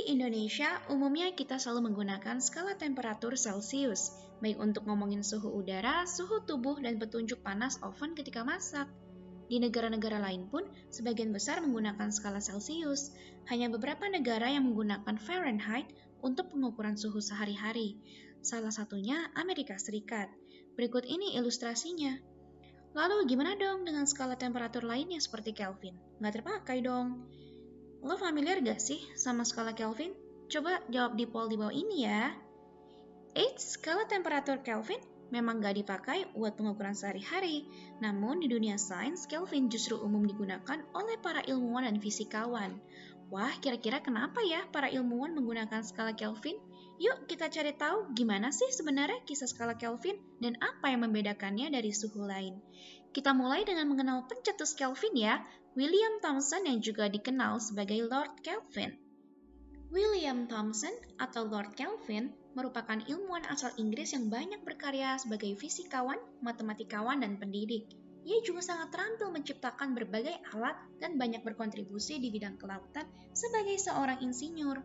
Indonesia, umumnya kita selalu menggunakan skala temperatur Celcius, baik untuk ngomongin suhu udara, suhu tubuh, dan petunjuk panas oven ketika masak. Di negara-negara lain pun, sebagian besar menggunakan skala Celcius. Hanya beberapa negara yang menggunakan Fahrenheit untuk pengukuran suhu sehari-hari. Salah satunya Amerika Serikat. Berikut ini ilustrasinya. Lalu gimana dong dengan skala temperatur lainnya seperti Kelvin? Nggak terpakai dong. Lo familiar gak sih sama skala Kelvin? Coba jawab di poll di bawah ini ya. Skala temperatur Kelvin memang gak dipakai buat pengukuran sehari-hari. Namun di dunia sains, Kelvin justru umum digunakan oleh para ilmuwan dan fisikawan. Wah, kira-kira kenapa ya para ilmuwan menggunakan skala Kelvin? Yuk kita cari tahu gimana sih sebenarnya kisah skala Kelvin dan apa yang membedakannya dari suhu lain. Kita mulai dengan mengenal pencetus Kelvin ya, William Thomson yang juga dikenal sebagai Lord Kelvin. William Thomson atau Lord Kelvin merupakan ilmuwan asal Inggris yang banyak berkarya sebagai fisikawan, matematikawan, dan pendidik. Ia juga sangat terampil menciptakan berbagai alat dan banyak berkontribusi di bidang kelautan sebagai seorang insinyur.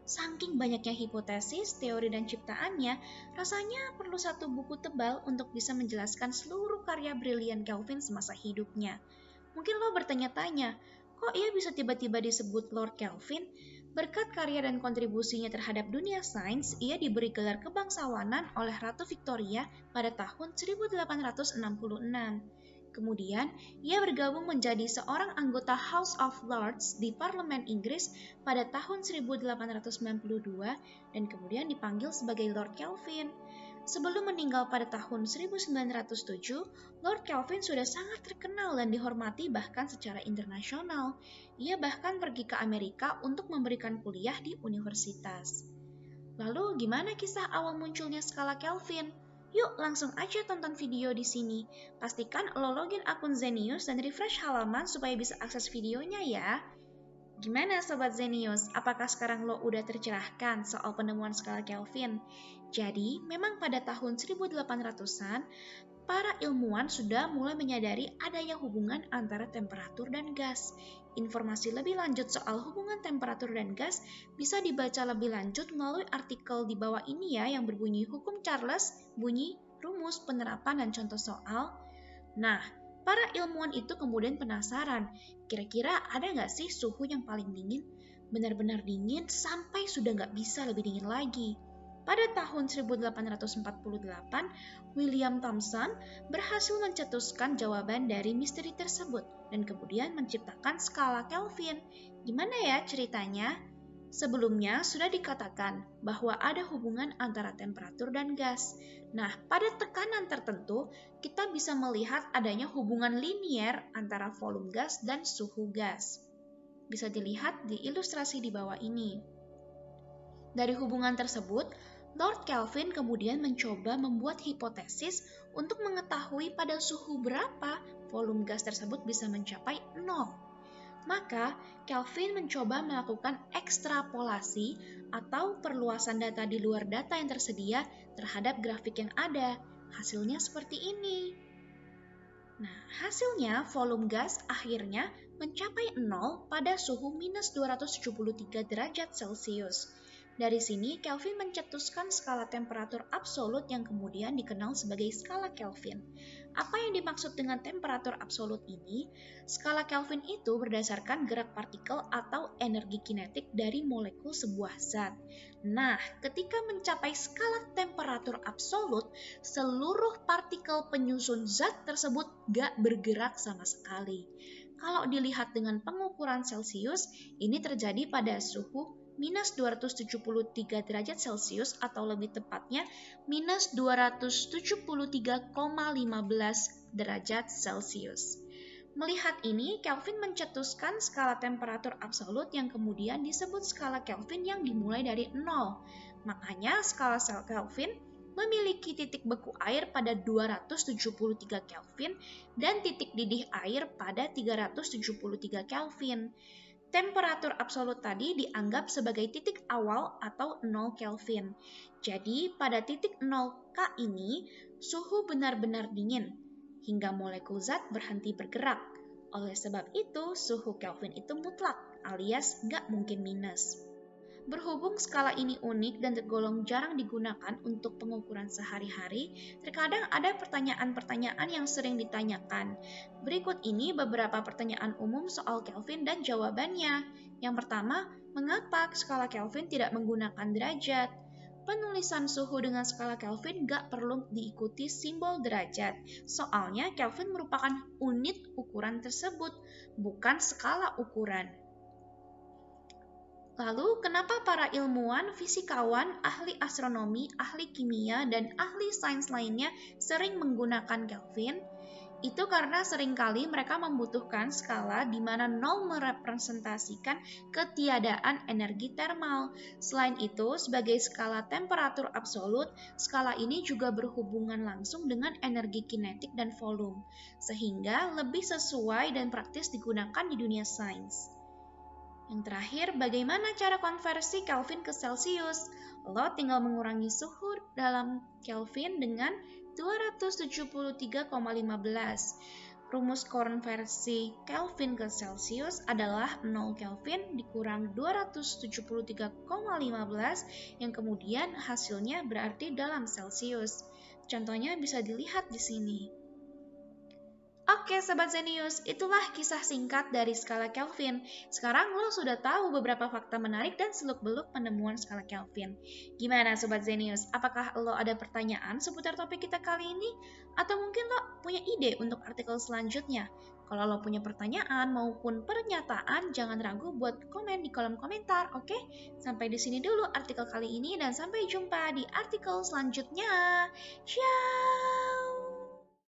Saking banyaknya hipotesis, teori, dan ciptaannya, rasanya perlu satu buku tebal untuk bisa menjelaskan seluruh karya brilian Kelvin semasa hidupnya. Mungkin lo bertanya-tanya, kok ia bisa tiba-tiba disebut Lord Kelvin? Berkat karya dan kontribusinya terhadap dunia sains, ia diberi gelar kebangsawanan oleh Ratu Victoria pada tahun 1866. Kemudian, ia bergabung menjadi seorang anggota House of Lords di Parlemen Inggris pada tahun 1892 dan kemudian dipanggil sebagai Lord Kelvin. Sebelum meninggal pada tahun 1907, Lord Kelvin sudah sangat terkenal dan dihormati bahkan secara internasional. Ia bahkan pergi ke Amerika untuk memberikan kuliah di universitas. Lalu gimana kisah awal munculnya skala Kelvin? Yuk langsung aja tonton video di sini. Pastikan lo login akun Zenius dan refresh halaman supaya bisa akses videonya ya. Gimana Sobat Zenius? Apakah sekarang lo udah tercerahkan soal penemuan skala Kelvin? Jadi, memang pada tahun 1800-an, para ilmuwan sudah mulai menyadari adanya hubungan antara temperatur dan gas. Informasi lebih lanjut soal hubungan temperatur dan gas bisa dibaca lebih lanjut melalui artikel di bawah ini ya yang berbunyi Hukum Charles, bunyi, rumus, penerapan, dan contoh soal. Nah, para ilmuwan itu kemudian penasaran, kira-kira ada nggak sih suhu yang paling dingin? Benar-benar dingin sampai sudah nggak bisa lebih dingin lagi. Pada tahun 1848, William Thomson berhasil mencetuskan jawaban dari misteri tersebut dan kemudian menciptakan skala Kelvin. Gimana ya ceritanya? Sebelumnya sudah dikatakan bahwa ada hubungan antara temperatur dan gas. Nah, pada tekanan tertentu, kita bisa melihat adanya hubungan linier antara volume gas dan suhu gas. Bisa dilihat di ilustrasi di bawah ini. Dari hubungan tersebut, Lord Kelvin kemudian mencoba membuat hipotesis untuk mengetahui pada suhu berapa volume gas tersebut bisa mencapai 0. Maka, Kelvin mencoba melakukan ekstrapolasi atau perluasan data di luar data yang tersedia terhadap grafik yang ada. Hasilnya seperti ini. Nah, hasilnya volume gas akhirnya mencapai 0 pada suhu minus 273 derajat Celcius. Dari sini, Kelvin mencetuskan skala temperatur absolut yang kemudian dikenal sebagai skala Kelvin. Apa yang dimaksud dengan temperatur absolut ini? Skala Kelvin itu berdasarkan gerak partikel atau energi kinetik dari molekul sebuah zat. Nah, ketika mencapai skala temperatur absolut, seluruh partikel penyusun zat tersebut gak bergerak sama sekali. Kalau dilihat dengan pengukuran Celcius, ini terjadi pada suhu minus 273 derajat Celcius atau lebih tepatnya minus 273,15 derajat Celcius. Melihat ini, Kelvin mencetuskan skala temperatur absolut yang kemudian disebut skala Kelvin yang dimulai dari 0. Makanya skala Kelvin memiliki titik beku air pada 273 Kelvin dan titik didih air pada 373 Kelvin. Temperatur absolut tadi dianggap sebagai titik awal atau 0 Kelvin. Jadi, pada titik 0 K ini, suhu benar-benar dingin, hingga molekul zat berhenti bergerak. Oleh sebab itu, suhu Kelvin itu mutlak, alias nggak mungkin minus. Berhubung skala ini unik dan tergolong jarang digunakan untuk pengukuran sehari-hari, terkadang ada pertanyaan-pertanyaan yang sering ditanyakan. Berikut ini beberapa pertanyaan umum soal Kelvin dan jawabannya. Yang pertama, mengapa skala Kelvin tidak menggunakan derajat? Penulisan suhu dengan skala Kelvin gak perlu diikuti simbol derajat. Soalnya Kelvin merupakan unit ukuran tersebut, bukan skala ukuran. Lalu, kenapa para ilmuwan, fisikawan, ahli astronomi, ahli kimia, dan ahli sains lainnya sering menggunakan Kelvin? Itu karena seringkali mereka membutuhkan skala di mana nol merepresentasikan ketiadaan energi termal. Selain itu, sebagai skala temperatur absolut, skala ini juga berhubungan langsung dengan energi kinetik dan volume, sehingga lebih sesuai dan praktis digunakan di dunia sains. Yang terakhir, bagaimana cara konversi Kelvin ke Celsius? Lo tinggal mengurangi suhu dalam Kelvin dengan 273,15. Rumus konversi Kelvin ke Celsius adalah 0 Kelvin dikurang 273,15 yang kemudian hasilnya berarti dalam Celsius. Contohnya bisa dilihat di sini. Oke Sobat Zenius, itulah kisah singkat dari skala Kelvin. Sekarang lo sudah tahu beberapa fakta menarik dan seluk-beluk penemuan skala Kelvin. Gimana Sobat Zenius, apakah lo ada pertanyaan seputar topik kita kali ini? Atau mungkin lo punya ide untuk artikel selanjutnya? Kalau lo punya pertanyaan maupun pernyataan, jangan ragu buat komen di kolom komentar, oke? Sampai di sini dulu artikel kali ini dan sampai jumpa di artikel selanjutnya. Ciao!